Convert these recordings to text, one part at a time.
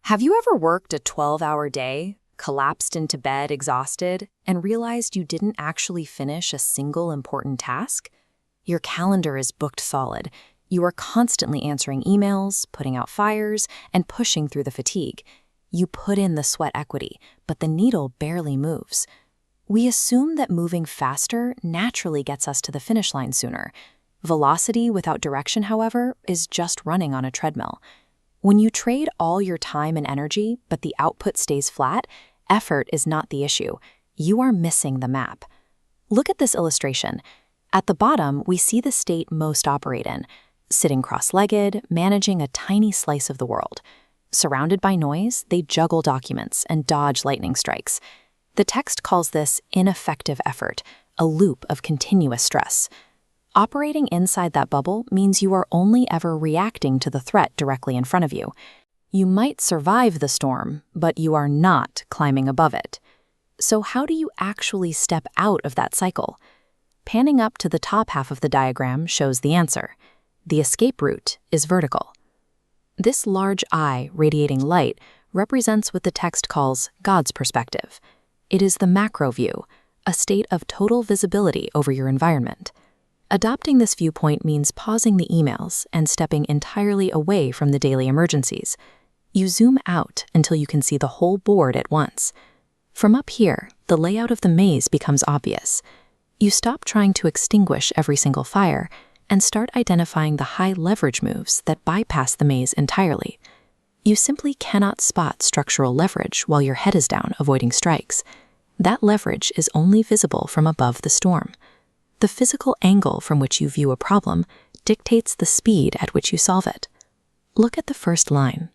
Have you ever worked a 12-hour day, collapsed into bed exhausted, and realized you didn't actually finish a single important task? Your calendar is booked solid. You are constantly answering emails, putting out fires, and pushing through the fatigue. You put in the sweat equity, but the needle barely moves. We assume that moving faster naturally gets us to the finish line sooner. Velocity without direction, however, is just running on a treadmill. When you trade all your time and energy, but the output stays flat, effort is not the issue. You are missing the map. Look at this illustration. At the bottom, we see the state most operate in, sitting cross-legged, managing a tiny slice of the world. Surrounded by noise, they juggle documents and dodge lightning strikes. The text calls this ineffective effort, a loop of continuous stress. Operating inside that bubble means you are only ever reacting to the threat directly in front of you. You might survive the storm, but you are not climbing above it. So how do you actually step out of that cycle? Panning up to the top half of the diagram shows the answer. The escape route is vertical. This large eye radiating light represents what the text calls God's perspective. It is the macro view, a state of total visibility over your environment. Adopting this viewpoint means pausing the emails and stepping entirely away from the daily emergencies. You zoom out until you can see the whole board at once. From up here, the layout of the maze becomes obvious. You stop trying to extinguish every single fire and start identifying the high leverage moves that bypass the maze entirely. You simply cannot spot structural leverage while your head is down avoiding strikes. That leverage is only visible from above the storm. The physical angle from which you view a problem dictates the speed at which you solve it. Look at the first line.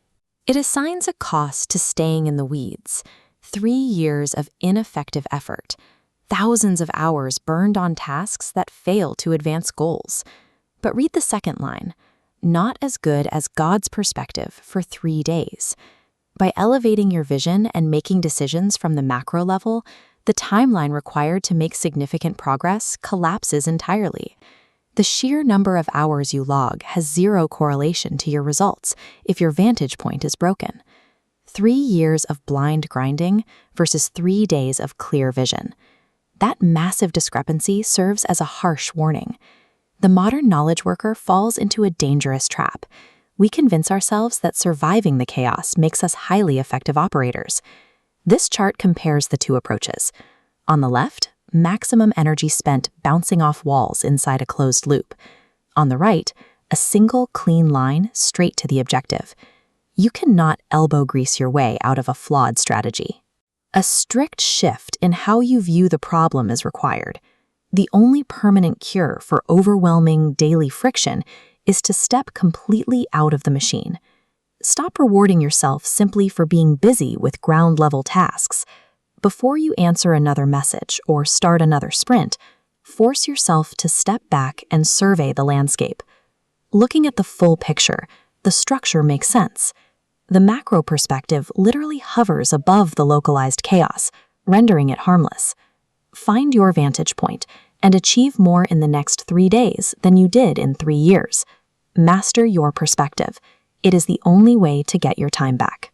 It assigns a cost to staying in the weeds. 3 years of ineffective effort. Thousands of hours burned on tasks that fail to advance goals. But read the second line. Not as good as God's perspective for 3 days. By elevating your vision and making decisions from the macro level, the timeline required to make significant progress collapses entirely. The sheer number of hours you log has zero correlation to your results if your vantage point is broken. 3 years of blind grinding versus 3 days of clear vision. That massive discrepancy serves as a harsh warning. The modern knowledge worker falls into a dangerous trap. We convince ourselves that surviving the chaos makes us highly effective operators. This chart compares the two approaches. On the left, maximum energy spent bouncing off walls inside a closed loop. On the right, a single clean line straight to the objective. You cannot elbow grease your way out of a flawed strategy. A strict shift in how you view the problem is required. The only permanent cure for overwhelming daily friction is to step completely out of the machine. Stop rewarding yourself simply for being busy with ground-level tasks. Before you answer another message or start another sprint, force yourself to step back and survey the landscape. Looking at the full picture, the structure makes sense. The macro perspective literally hovers above the localized chaos, rendering it harmless. Find your vantage point and achieve more in the next 3 days than you did in 3 years. Master your perspective. It is the only way to get your time back.